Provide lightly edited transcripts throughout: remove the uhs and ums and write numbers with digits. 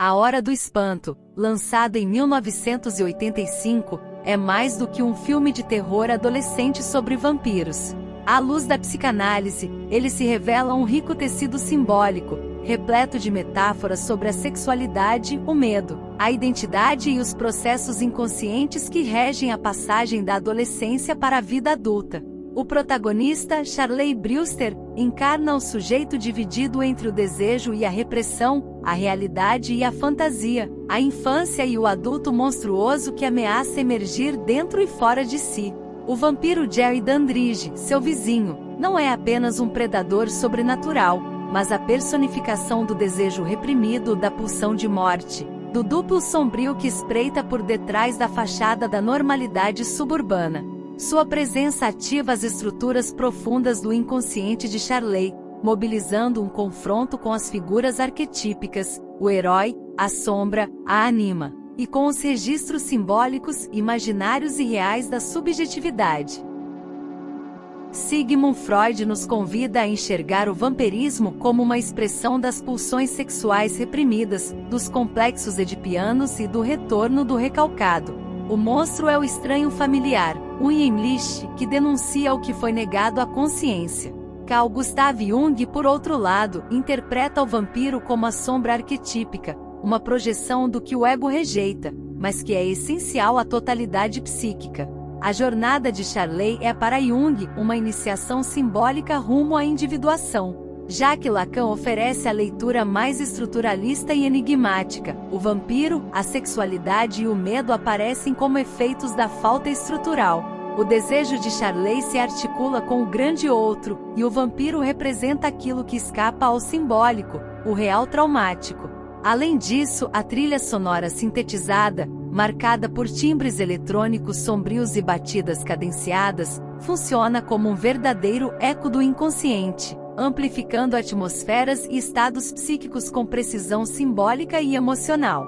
A Hora do Espanto, lançado em 1985, é mais do que um filme de terror adolescente sobre vampiros. À luz da psicanálise, ele se revela um rico tecido simbólico, repleto de metáforas sobre a sexualidade, o medo, a identidade e os processos inconscientes que regem a passagem da adolescência para a vida adulta. O protagonista, Charley Brewster, encarna o sujeito dividido entre o desejo e a repressão, a realidade e a fantasia, a infância e o adulto monstruoso que ameaça emergir dentro e fora de si. O vampiro Jerry Dandridge, seu vizinho, não é apenas um predador sobrenatural, mas a personificação do desejo reprimido, da pulsão de morte, do duplo sombrio que espreita por detrás da fachada da normalidade suburbana. Sua presença ativa as estruturas profundas do inconsciente de Charley, mobilizando um confronto com as figuras arquetípicas, o herói, a sombra, a anima, e com os registros simbólicos, imaginários e reais da subjetividade. Sigmund Freud nos convida a enxergar o vampirismo como uma expressão das pulsões sexuais reprimidas, dos complexos edipianos e do retorno do recalcado. O monstro é o estranho familiar, o Heimlich, que denuncia o que foi negado à consciência. Carl Gustav Jung, por outro lado, interpreta o vampiro como a sombra arquetípica, uma projeção do que o ego rejeita, mas que é essencial à totalidade psíquica. A jornada de Charley é para Jung uma iniciação simbólica rumo à individuação. Já que Lacan oferece a leitura mais estruturalista e enigmática, o vampiro, a sexualidade e o medo aparecem como efeitos da falta estrutural. O desejo de Charley se articula com o grande outro, e o vampiro representa aquilo que escapa ao simbólico, o real traumático. Além disso, a trilha sonora sintetizada, marcada por timbres eletrônicos sombrios e batidas cadenciadas, funciona como um verdadeiro eco do inconsciente, amplificando atmosferas e estados psíquicos com precisão simbólica e emocional.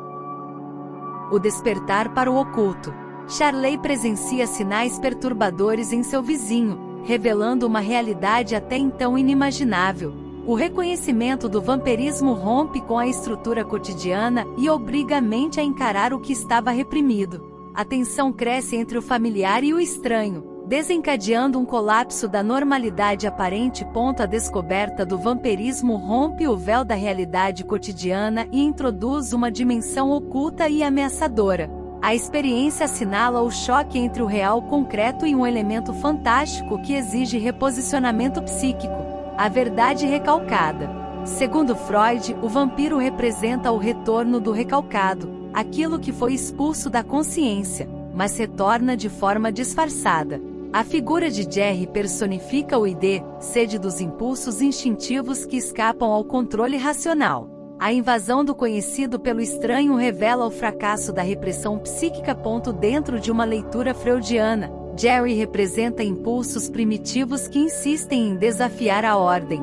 O despertar para o oculto. Charley presencia sinais perturbadores em seu vizinho, revelando uma realidade até então inimaginável. O reconhecimento do vampirismo rompe com a estrutura cotidiana e obriga a mente a encarar o que estava reprimido. A tensão cresce entre o familiar e o estranho, desencadeando um colapso da normalidade aparente. A descoberta do vampirismo rompe o véu da realidade cotidiana e introduz uma dimensão oculta e ameaçadora. A experiência assinala o choque entre o real concreto e um elemento fantástico que exige reposicionamento psíquico, a verdade recalcada. Segundo Freud, o vampiro representa o retorno do recalcado, aquilo que foi expulso da consciência, mas retorna de forma disfarçada. A figura de Jerry personifica o id, sede dos impulsos instintivos que escapam ao controle racional. A invasão do conhecido pelo estranho revela o fracasso da repressão psíquica. Dentro de uma leitura freudiana, Jerry representa impulsos primitivos que insistem em desafiar a ordem.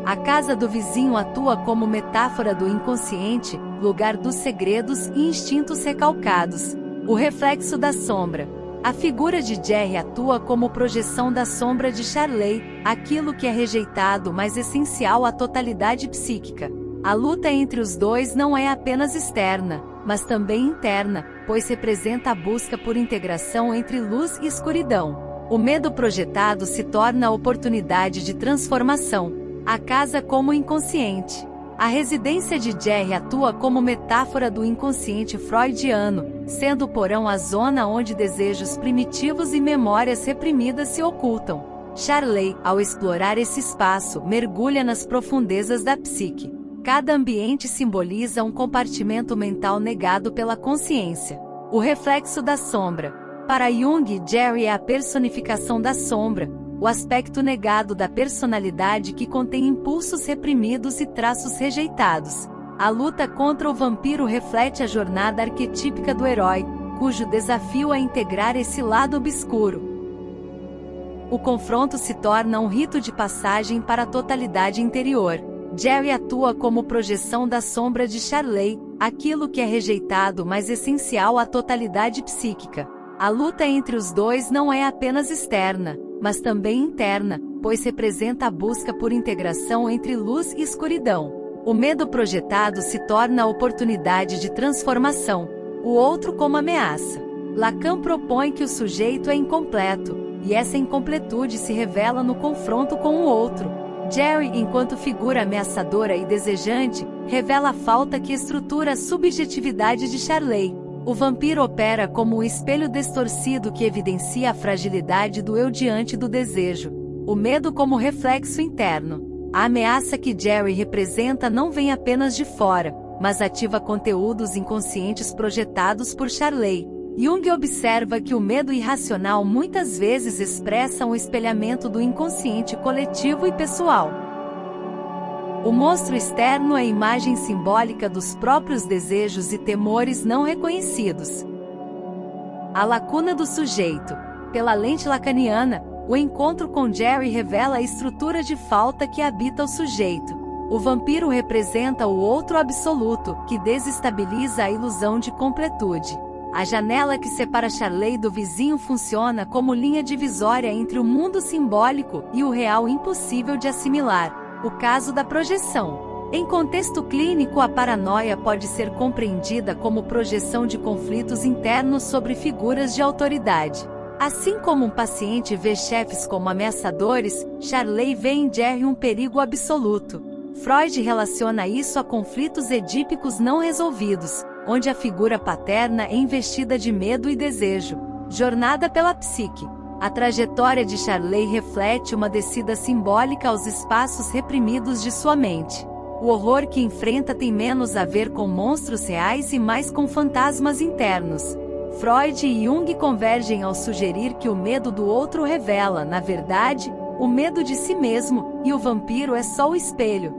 A casa do vizinho atua como metáfora do inconsciente, lugar dos segredos e instintos recalcados. O reflexo da sombra. A figura de Jerry atua como projeção da sombra de Charley, aquilo que é rejeitado mas essencial à totalidade psíquica. A luta entre os dois não é apenas externa, mas também interna, pois representa a busca por integração entre luz e escuridão. O medo projetado se torna a oportunidade de transformação. A casa como inconsciente. A residência de Jerry atua como metáfora do inconsciente freudiano, sendo o porão a zona onde desejos primitivos e memórias reprimidas se ocultam. Charley, ao explorar esse espaço, mergulha nas profundezas da psique. Cada ambiente simboliza um compartimento mental negado pela consciência. O reflexo da sombra. Para Jung, Jerry é a personificação da sombra, o aspecto negado da personalidade que contém impulsos reprimidos e traços rejeitados. A luta contra o vampiro reflete a jornada arquetípica do herói, cujo desafio é integrar esse lado obscuro. O confronto se torna um rito de passagem para a totalidade interior. Jerry atua como projeção da sombra de Charley, aquilo que é rejeitado mas essencial à totalidade psíquica. A luta entre os dois não é apenas externa, mas também interna, pois representa a busca por integração entre luz e escuridão. O medo projetado se torna a oportunidade de transformação, o outro como ameaça. Lacan propõe que o sujeito é incompleto, e essa incompletude se revela no confronto com o outro. Jerry, enquanto figura ameaçadora e desejante, revela a falta que estrutura a subjetividade de Charley. O vampiro opera como um espelho distorcido que evidencia a fragilidade do eu diante do desejo. O medo como reflexo interno. A ameaça que Jerry representa não vem apenas de fora, mas ativa conteúdos inconscientes projetados por Charley. Jung observa que o medo irracional muitas vezes expressa um espelhamento do inconsciente coletivo e pessoal. O monstro externo é a imagem simbólica dos próprios desejos e temores não reconhecidos. A lacuna do sujeito. Pela lente lacaniana, o encontro com Jerry revela a estrutura de falta que habita o sujeito. O vampiro representa o outro absoluto, que desestabiliza a ilusão de completude. A janela que separa Charley do vizinho funciona como linha divisória entre o mundo simbólico e o real impossível de assimilar. O caso da projeção. Em contexto clínico, a paranoia pode ser compreendida como projeção de conflitos internos sobre figuras de autoridade. Assim como um paciente vê chefes como ameaçadores, Charley vê em Jerry um perigo absoluto. Freud relaciona isso a conflitos edípicos não resolvidos, onde a figura paterna é investida de medo e desejo. Jornada pela psique. A trajetória de Charley reflete uma descida simbólica aos espaços reprimidos de sua mente. O horror que enfrenta tem menos a ver com monstros reais e mais com fantasmas internos. Freud e Jung convergem ao sugerir que o medo do outro revela, na verdade, o medo de si mesmo, e o vampiro é só o espelho.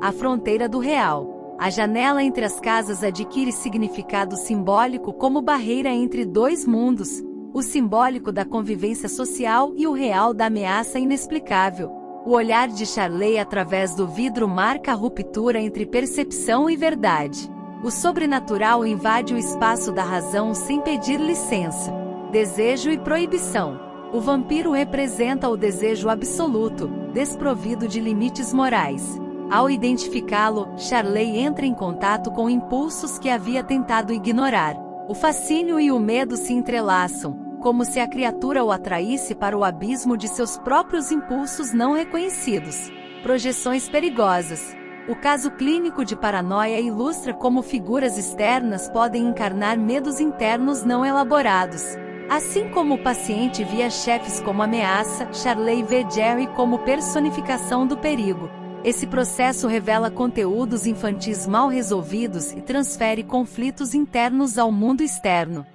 A fronteira do real. A janela entre as casas adquire significado simbólico como barreira entre dois mundos, o simbólico da convivência social e o real da ameaça inexplicável. O olhar de Charley através do vidro marca a ruptura entre percepção e verdade. O sobrenatural invade o espaço da razão sem pedir licença. Desejo e proibição. O vampiro representa o desejo absoluto, desprovido de limites morais. Ao identificá-lo, Charley entra em contato com impulsos que havia tentado ignorar. O fascínio e o medo se entrelaçam, como se a criatura o atraísse para o abismo de seus próprios impulsos não reconhecidos. Projeções perigosas. O caso clínico de paranoia ilustra como figuras externas podem encarnar medos internos não elaborados. Assim como o paciente via chefes como ameaça, Charley vê Jerry como personificação do perigo. Esse processo revela conteúdos infantis mal resolvidos e transfere conflitos internos ao mundo externo.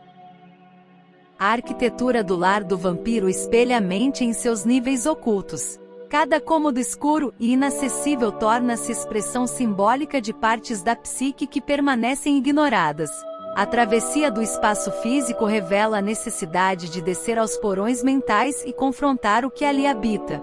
A arquitetura do lar do vampiro espelha a mente em seus níveis ocultos. Cada cômodo escuro e inacessível torna-se expressão simbólica de partes da psique que permanecem ignoradas. A travessia do espaço físico revela a necessidade de descer aos porões mentais e confrontar o que ali habita.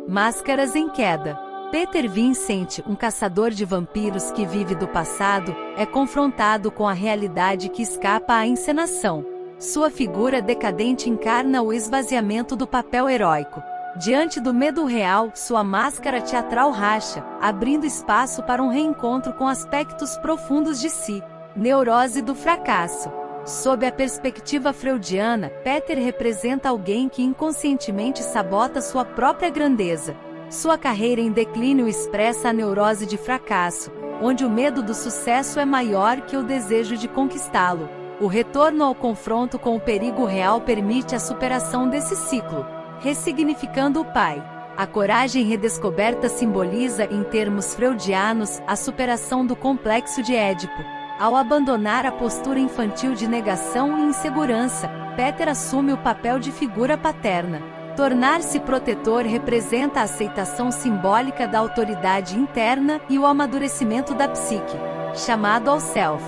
Máscaras em queda. Peter Vincent, um caçador de vampiros que vive do passado, é confrontado com a realidade que escapa à encenação. Sua figura decadente encarna o esvaziamento do papel heróico. Diante do medo real, sua máscara teatral racha, abrindo espaço para um reencontro com aspectos profundos de si. Neurose do fracasso. Sob a perspectiva freudiana, Peter representa alguém que inconscientemente sabota sua própria grandeza. Sua carreira em declínio expressa a neurose de fracasso, onde o medo do sucesso é maior que o desejo de conquistá-lo. O retorno ao confronto com o perigo real permite a superação desse ciclo, ressignificando o pai. A coragem redescoberta simboliza, em termos freudianos, a superação do complexo de Édipo. Ao abandonar a postura infantil de negação e insegurança, Peter assume o papel de figura paterna. Tornar-se protetor representa a aceitação simbólica da autoridade interna e o amadurecimento da psique, chamado ao self.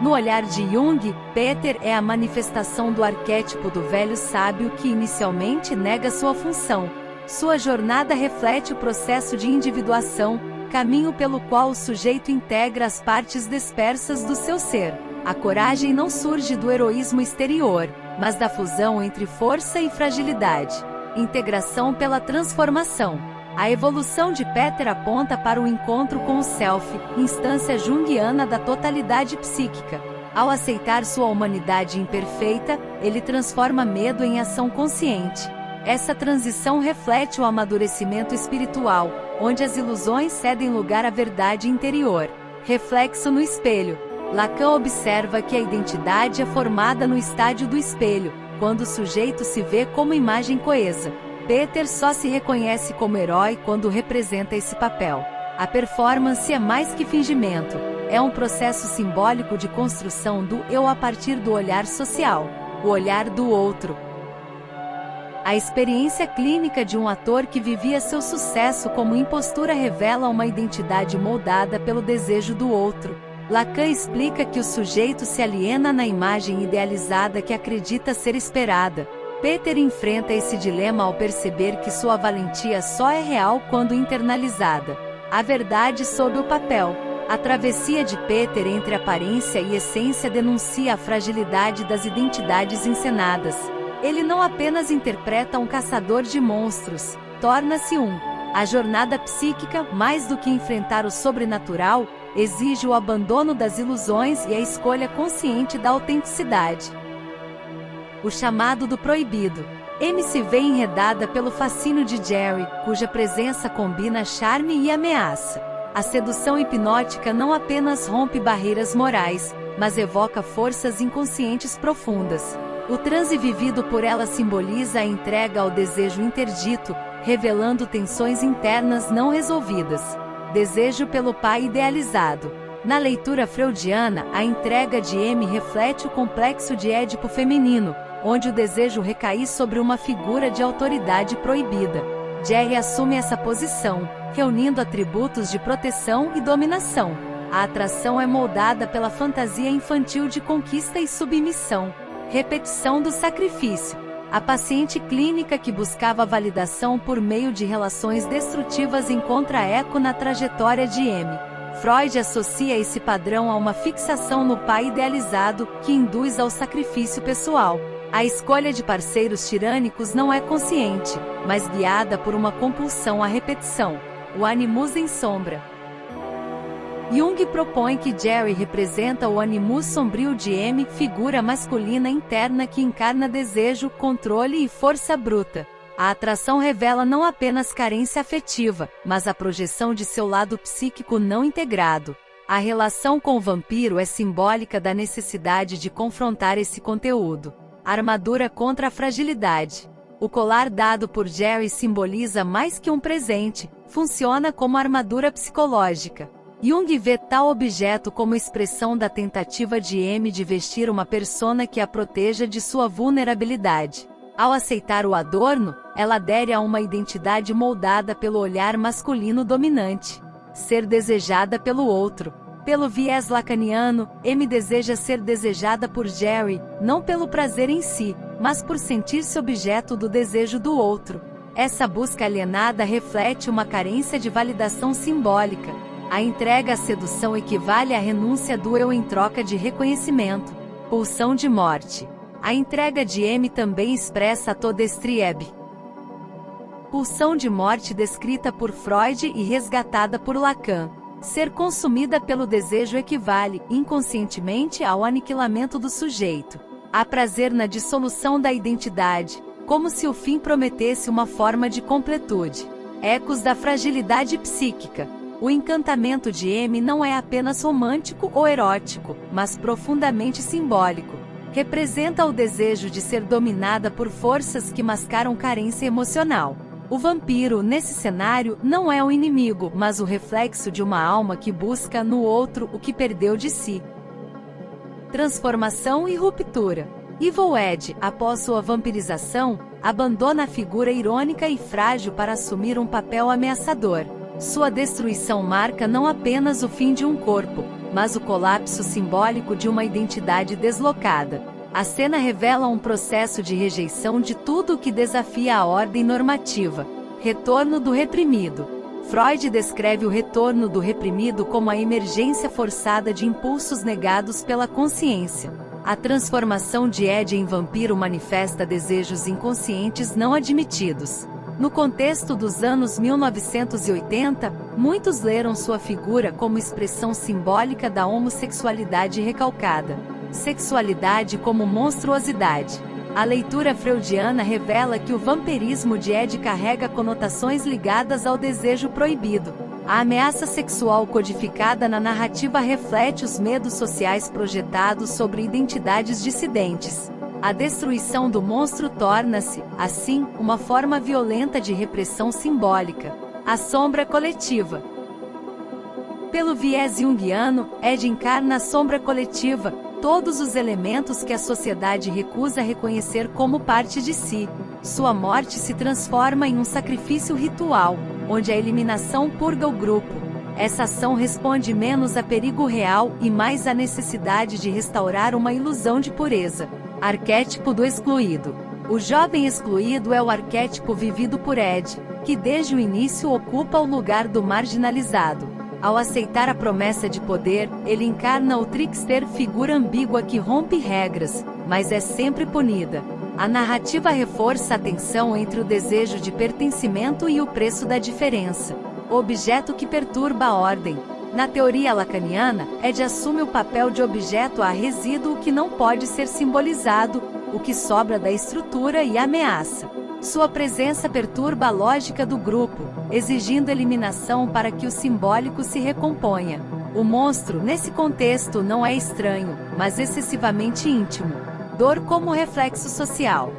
No olhar de Jung, Peter é a manifestação do arquétipo do velho sábio que inicialmente nega sua função. Sua jornada reflete o processo de individuação, caminho pelo qual o sujeito integra as partes dispersas do seu ser. A coragem não surge do heroísmo exterior, mas da fusão entre força e fragilidade. Integração pela transformação. A evolução de Peter aponta para o encontro com o Self, instância junguiana da totalidade psíquica. Ao aceitar sua humanidade imperfeita, ele transforma medo em ação consciente. Essa transição reflete o amadurecimento espiritual, onde as ilusões cedem lugar à verdade interior. Reflexo no espelho. Lacan observa que a identidade é formada no estádio do espelho, quando o sujeito se vê como imagem coesa. Peter só se reconhece como herói quando representa esse papel. A performance é mais que fingimento, é um processo simbólico de construção do eu a partir do olhar social, o olhar do outro. A experiência clínica de um ator que vivia seu sucesso como impostura revela uma identidade moldada pelo desejo do outro. Lacan explica que o sujeito se aliena na imagem idealizada que acredita ser esperada. Peter enfrenta esse dilema ao perceber que sua valentia só é real quando internalizada. A verdade sob o papel. A travessia de Peter entre aparência e essência denuncia a fragilidade das identidades encenadas. Ele não apenas interpreta um caçador de monstros, torna-se um. A jornada psíquica, mais do que enfrentar o sobrenatural, exige o abandono das ilusões e a escolha consciente da autenticidade. O chamado do proibido. Amy se vê enredada pelo fascínio de Jerry, cuja presença combina charme e ameaça. A sedução hipnótica não apenas rompe barreiras morais, mas evoca forças inconscientes profundas. O transe vivido por ela simboliza a entrega ao desejo interdito, revelando tensões internas não resolvidas. Desejo pelo pai idealizado. Na leitura freudiana, a entrega de Amy reflete o complexo de Édipo feminino, onde o desejo recai sobre uma figura de autoridade proibida. Jerry assume essa posição, reunindo atributos de proteção e dominação. A atração é moldada pela fantasia infantil de conquista e submissão. Repetição do sacrifício. A paciente clínica que buscava validação por meio de relações destrutivas encontra eco na trajetória de Amy. Freud associa esse padrão a uma fixação no pai idealizado, que induz ao sacrifício pessoal. A escolha de parceiros tirânicos não é consciente, mas guiada por uma compulsão à repetição. O animus em sombra. Jung propõe que Jerry representa o animus sombrio de Amy, figura masculina interna que encarna desejo, controle e força bruta. A atração revela não apenas carência afetiva, mas a projeção de seu lado psíquico não integrado. A relação com o vampiro é simbólica da necessidade de confrontar esse conteúdo. Armadura contra a fragilidade. O colar dado por Jerry simboliza mais que um presente, funciona como armadura psicológica. Jung vê tal objeto como expressão da tentativa de Amy de vestir uma persona que a proteja de sua vulnerabilidade. Ao aceitar o adorno, ela adere a uma identidade moldada pelo olhar masculino dominante. Ser desejada pelo outro. Pelo viés lacaniano, Amy deseja ser desejada por Jerry, não pelo prazer em si, mas por sentir-se objeto do desejo do outro. Essa busca alienada reflete uma carência de validação simbólica. A entrega à sedução equivale à renúncia do eu em troca de reconhecimento. Pulsão de morte. A entrega de Amy também expressa a Todestrieb. Pulsão de morte descrita por Freud e resgatada por Lacan. Ser consumida pelo desejo equivale, inconscientemente, ao aniquilamento do sujeito. Há prazer na dissolução da identidade, como se o fim prometesse uma forma de completude. Ecos da fragilidade psíquica. O encantamento de Amy não é apenas romântico ou erótico, mas profundamente simbólico. Representa o desejo de ser dominada por forças que mascaram carência emocional. O vampiro, nesse cenário, não é um inimigo, mas o reflexo de uma alma que busca no outro o que perdeu de si. Transformação e ruptura. Evil Ed, após sua vampirização, abandona a figura irônica e frágil para assumir um papel ameaçador. Sua destruição marca não apenas o fim de um corpo, mas o colapso simbólico de uma identidade deslocada. A cena revela um processo de rejeição de tudo o que desafia a ordem normativa. Retorno do reprimido. Freud descreve o retorno do reprimido como a emergência forçada de impulsos negados pela consciência. A transformação de Ed em vampiro manifesta desejos inconscientes não admitidos. No contexto dos anos 1980, muitos leram sua figura como expressão simbólica da homossexualidade recalcada. Sexualidade como monstruosidade. A leitura freudiana revela que o vampirismo de Ed carrega conotações ligadas ao desejo proibido. A ameaça sexual codificada na narrativa reflete os medos sociais projetados sobre identidades dissidentes. A destruição do monstro torna-se, assim, uma forma violenta de repressão simbólica. A sombra coletiva. Pelo viés junguiano, Ed encarna a sombra coletiva, todos os elementos que a sociedade recusa reconhecer como parte de si. Sua morte se transforma em um sacrifício ritual, onde a eliminação purga o grupo. Essa ação responde menos a perigo real e mais à necessidade de restaurar uma ilusão de pureza. Arquétipo do excluído. O jovem excluído é o arquétipo vivido por Ed, que desde o início ocupa o lugar do marginalizado. Ao aceitar a promessa de poder, ele encarna o trickster, figura ambígua que rompe regras, mas é sempre punida. A narrativa reforça a tensão entre o desejo de pertencimento e o preço da diferença. O objeto que perturba a ordem. Na teoria lacaniana, Ed assume o papel de objeto a resíduo que não pode ser simbolizado, o que sobra da estrutura e ameaça. Sua presença perturba a lógica do grupo, exigindo eliminação para que o simbólico se recomponha. O monstro, nesse contexto, não é estranho, mas excessivamente íntimo. Dor como reflexo social.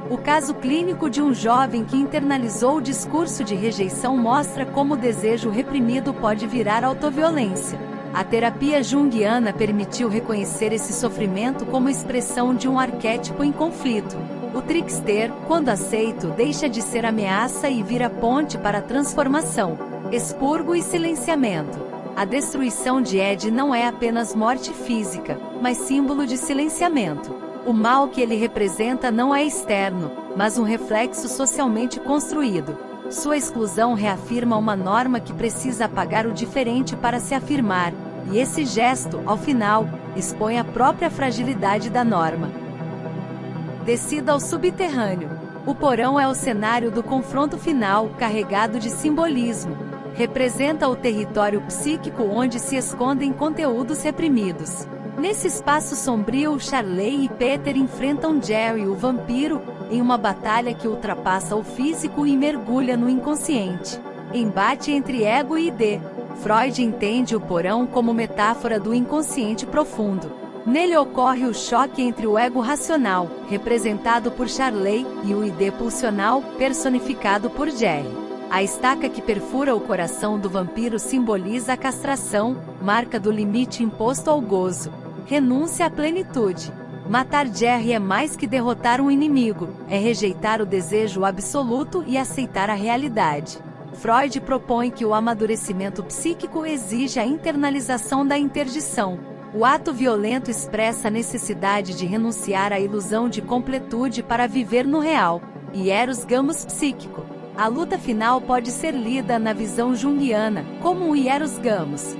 O caso clínico de um jovem que internalizou o discurso de rejeição mostra como o desejo reprimido pode virar autoviolência. A terapia junguiana permitiu reconhecer esse sofrimento como expressão de um arquétipo em conflito. O trickster, quando aceito, deixa de ser ameaça e vira ponte para a transformação, expurgo e silenciamento. A destruição de Ed não é apenas morte física, mas símbolo de silenciamento. O mal que ele representa não é externo, mas um reflexo socialmente construído. Sua exclusão reafirma uma norma que precisa apagar o diferente para se afirmar, e esse gesto, ao final, expõe a própria fragilidade da norma. Descida ao subterrâneo. O porão é o cenário do confronto final, carregado de simbolismo. Representa o território psíquico onde se escondem conteúdos reprimidos. Nesse espaço sombrio, Charley e Peter enfrentam Jerry, o vampiro, em uma batalha que ultrapassa o físico e mergulha no inconsciente. Embate entre ego e id. Freud entende o porão como metáfora do inconsciente profundo. Nele ocorre o choque entre o ego racional, representado por Charley, e o id pulsional, personificado por Jerry. A estaca que perfura o coração do vampiro simboliza a castração, marca do limite imposto ao gozo. Renúncia à plenitude. Matar Jerry é mais que derrotar um inimigo, é rejeitar o desejo absoluto e aceitar a realidade. Freud propõe que o amadurecimento psíquico exige a internalização da interdição. O ato violento expressa a necessidade de renunciar à ilusão de completude para viver no real. Hieros gamos psíquico. A luta final pode ser lida na visão junguiana, como o hieros gamos.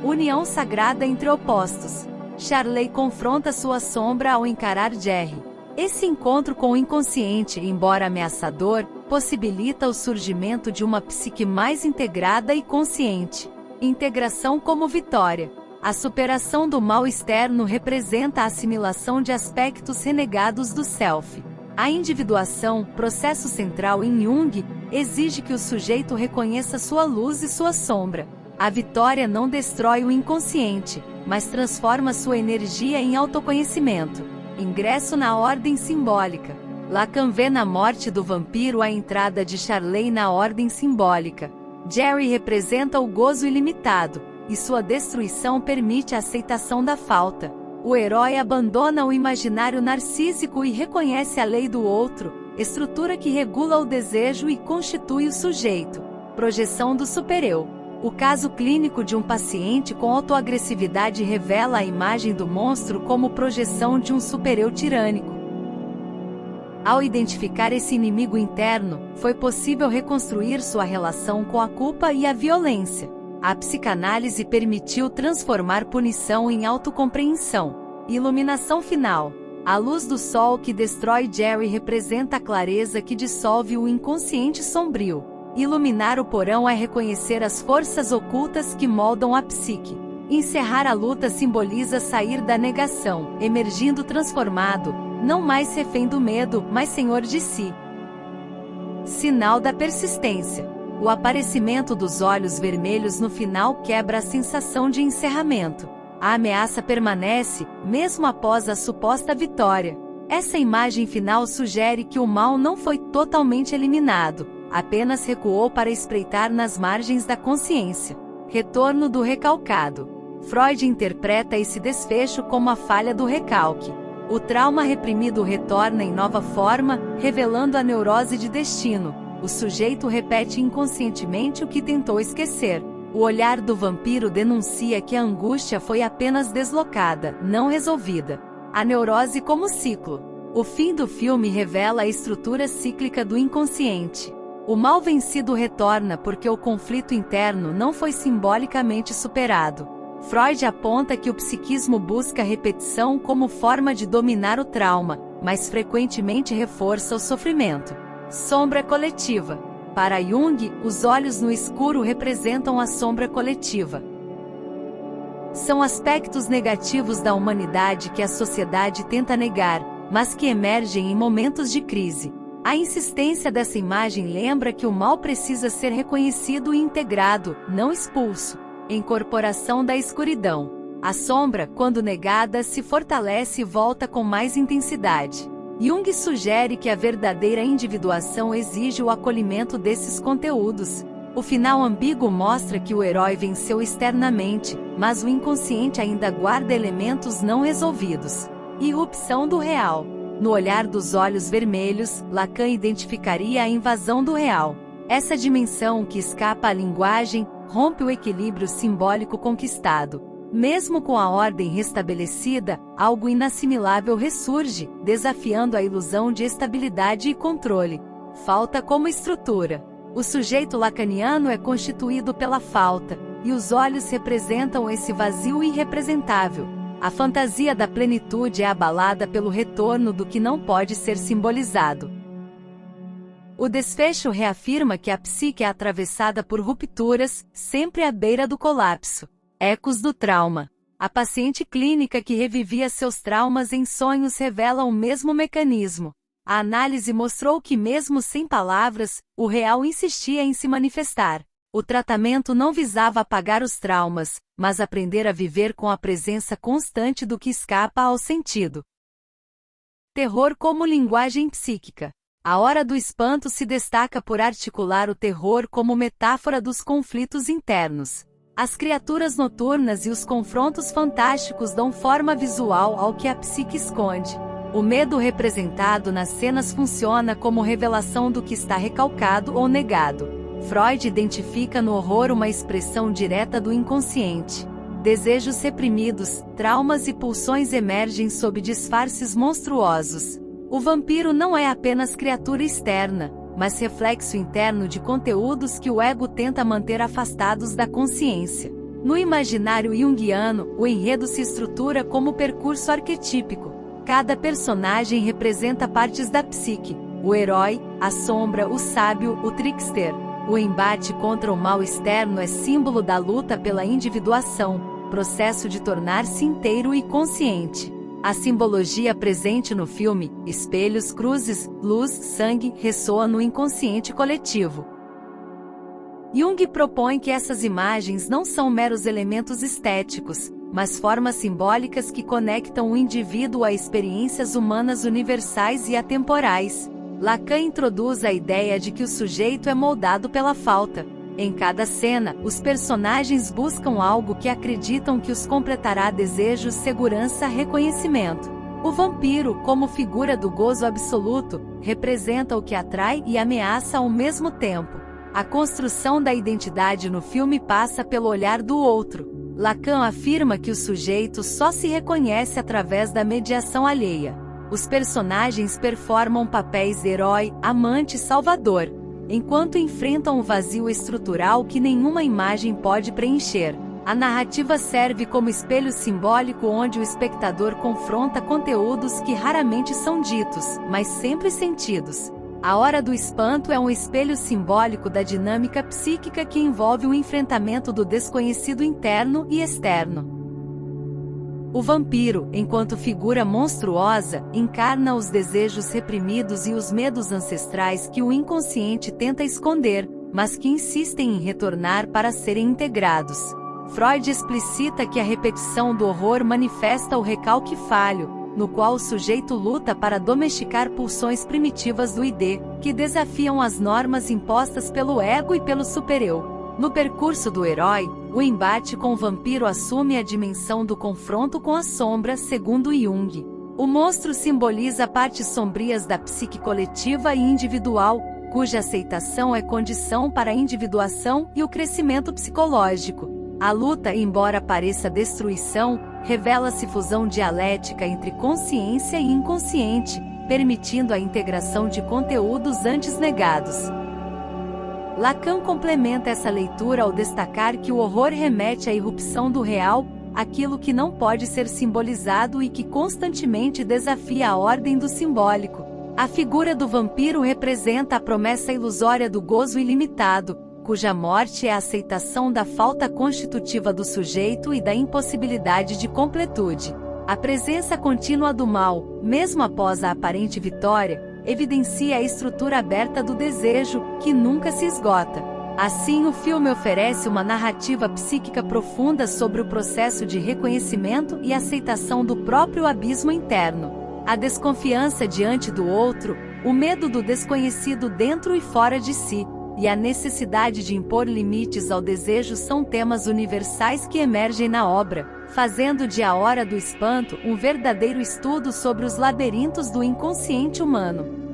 União sagrada entre opostos. Charley confronta sua sombra ao encarar Jerry. Esse encontro com o inconsciente, embora ameaçador, possibilita o surgimento de uma psique mais integrada e consciente. Integração como vitória. A superação do mal externo representa a assimilação de aspectos renegados do self. A individuação, processo central em Jung, exige que o sujeito reconheça sua luz e sua sombra. A vitória não destrói o inconsciente, mas transforma sua energia em autoconhecimento. Ingresso na ordem simbólica. Lacan vê na morte do vampiro a entrada de Charley na ordem simbólica. Jerry representa o gozo ilimitado, e sua destruição permite a aceitação da falta. O herói abandona o imaginário narcísico e reconhece a lei do outro, estrutura que regula o desejo e constitui o sujeito. Projeção do supereu. O caso clínico de um paciente com autoagressividade revela a imagem do monstro como projeção de um supereu tirânico. Ao identificar esse inimigo interno, foi possível reconstruir sua relação com a culpa e a violência. A psicanálise permitiu transformar punição em autocompreensão. Iluminação final. A luz do sol que destrói Jerry representa a clareza que dissolve o inconsciente sombrio. Iluminar o porão é reconhecer as forças ocultas que moldam a psique. Encerrar a luta simboliza sair da negação, emergindo transformado, não mais refém do medo, mas senhor de si. Sinal da persistência. O aparecimento dos olhos vermelhos no final quebra a sensação de encerramento. A ameaça permanece, mesmo após a suposta vitória. Essa imagem final sugere que o mal não foi totalmente eliminado, apenas recuou para espreitar nas margens da consciência. Retorno do recalcado. Freud interpreta esse desfecho como a falha do recalque. O trauma reprimido retorna em nova forma, revelando a neurose de destino. O sujeito repete inconscientemente o que tentou esquecer. O olhar do vampiro denuncia que a angústia foi apenas deslocada, não resolvida. A neurose como ciclo. O fim do filme revela a estrutura cíclica do inconsciente. O mal vencido retorna porque o conflito interno não foi simbolicamente superado. Freud aponta que o psiquismo busca repetição como forma de dominar o trauma, mas frequentemente reforça o sofrimento. Sombra coletiva. Para Jung, os olhos no escuro representam a sombra coletiva. São aspectos negativos da humanidade que a sociedade tenta negar, mas que emergem em momentos de crise. A insistência dessa imagem lembra que o mal precisa ser reconhecido e integrado, não expulso. Incorporação da escuridão. A sombra, quando negada, se fortalece e volta com mais intensidade. Jung sugere que a verdadeira individuação exige o acolhimento desses conteúdos. O final ambíguo mostra que o herói venceu externamente, mas o inconsciente ainda guarda elementos não resolvidos. Irrupção do real. No olhar dos olhos vermelhos, Lacan identificaria a invasão do real. Essa dimensão que escapa à linguagem, rompe o equilíbrio simbólico conquistado. Mesmo com a ordem restabelecida, algo inassimilável ressurge, desafiando a ilusão de estabilidade e controle. Falta como estrutura. O sujeito lacaniano é constituído pela falta, e os olhos representam esse vazio irrepresentável. A fantasia da plenitude é abalada pelo retorno do que não pode ser simbolizado. O desfecho reafirma que a psique é atravessada por rupturas, sempre à beira do colapso. Ecos do trauma. A paciente clínica que revivia seus traumas em sonhos revela o mesmo mecanismo. A análise mostrou que mesmo sem palavras, o real insistia em se manifestar. O tratamento não visava apagar os traumas, mas aprender a viver com a presença constante do que escapa ao sentido. Terror como linguagem psíquica. A Hora do Espanto se destaca por articular o terror como metáfora dos conflitos internos. As criaturas noturnas e os confrontos fantásticos dão forma visual ao que a psique esconde. O medo representado nas cenas funciona como revelação do que está recalcado ou negado. Freud identifica no horror uma expressão direta do inconsciente. Desejos reprimidos, traumas e pulsões emergem sob disfarces monstruosos. O vampiro não é apenas criatura externa, mas reflexo interno de conteúdos que o ego tenta manter afastados da consciência. No imaginário junguiano, o enredo se estrutura como percurso arquetípico. Cada personagem representa partes da psique: o herói, a sombra, o sábio, o trickster. O embate contra o mal externo é símbolo da luta pela individuação, processo de tornar-se inteiro e consciente. A simbologia presente no filme, espelhos, cruzes, luz, sangue, ressoa no inconsciente coletivo. Jung propõe que essas imagens não são meros elementos estéticos, mas formas simbólicas que conectam o indivíduo a experiências humanas universais e atemporais. Lacan introduz a ideia de que o sujeito é moldado pela falta. Em cada cena, os personagens buscam algo que acreditam que os completará: desejos, segurança, reconhecimento. O vampiro, como figura do gozo absoluto, representa o que atrai e ameaça ao mesmo tempo. A construção da identidade no filme passa pelo olhar do outro. Lacan afirma que o sujeito só se reconhece através da mediação alheia. Os personagens performam papéis herói, amante, salvador, enquanto enfrentam o vazio estrutural que nenhuma imagem pode preencher. A narrativa serve como espelho simbólico onde o espectador confronta conteúdos que raramente são ditos, mas sempre sentidos. A Hora do Espanto é um espelho simbólico da dinâmica psíquica que envolve o enfrentamento do desconhecido interno e externo. O vampiro, enquanto figura monstruosa, encarna os desejos reprimidos e os medos ancestrais que o inconsciente tenta esconder, mas que insistem em retornar para serem integrados. Freud explicita que a repetição do horror manifesta o recalque falho, no qual o sujeito luta para domesticar pulsões primitivas do id, que desafiam as normas impostas pelo ego e pelo supereu. No percurso do herói, o embate com o vampiro assume a dimensão do confronto com a sombra, segundo Jung. O monstro simboliza partes sombrias da psique coletiva e individual, cuja aceitação é condição para a individuação e o crescimento psicológico. A luta, embora pareça destruição, revela-se fusão dialética entre consciência e inconsciente, permitindo a integração de conteúdos antes negados. Lacan complementa essa leitura ao destacar que o horror remete à irrupção do real, aquilo que não pode ser simbolizado e que constantemente desafia a ordem do simbólico. A figura do vampiro representa a promessa ilusória do gozo ilimitado, cuja morte é a aceitação da falta constitutiva do sujeito e da impossibilidade de completude. A presença contínua do mal, mesmo após a aparente vitória, evidencia a estrutura aberta do desejo, que nunca se esgota. Assim, o filme oferece uma narrativa psíquica profunda sobre o processo de reconhecimento e aceitação do próprio abismo interno. A desconfiança diante do outro, o medo do desconhecido dentro e fora de si, e a necessidade de impor limites ao desejo são temas universais que emergem na obra, fazendo de A Hora do Espanto um verdadeiro estudo sobre os labirintos do inconsciente humano.